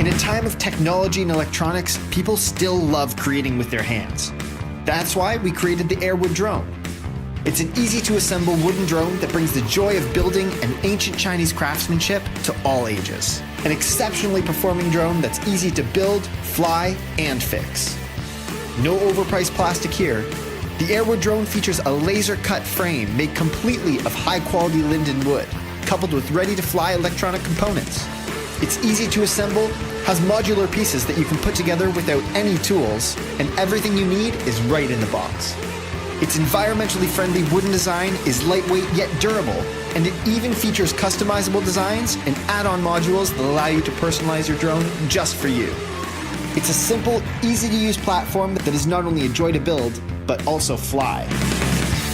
In a time of technology and electronics, people still love creating with their hands. That's why we created the Airwood Drone. It's an easy-to-assemble wooden drone that brings the joy of building and ancient Chinese craftsmanship to all ages. An exceptionally performing drone that's easy to build, fly, and fix. No overpriced plastic here. The Airwood drone features a laser-cut frame made completely of high-quality linden wood, coupled with ready-to-fly electronic components. It's easy to assemble, has modular pieces that you can put together without any tools, and everything you need is right in the box. Its environmentally friendly wooden design is lightweight yet durable, and it even features customizable designs and add-on modules that allow you to personalize your drone just for you. It's a simple, easy-to-use platform that is not only a joy to build, but also fly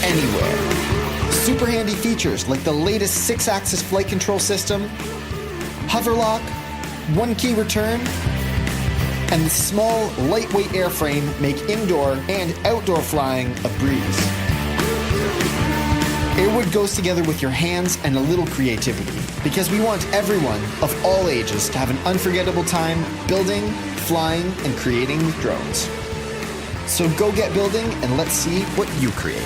anywhere. Super handy features like the latest 6-axis flight control system, hover lock, one-key return, and the small, lightweight airframe make indoor and outdoor flying a breeze. Airwood goes together with your hands and a little creativity, because we want everyone of all ages to have an unforgettable time building, flying, and creating with drones. So go get building and let's see what you create.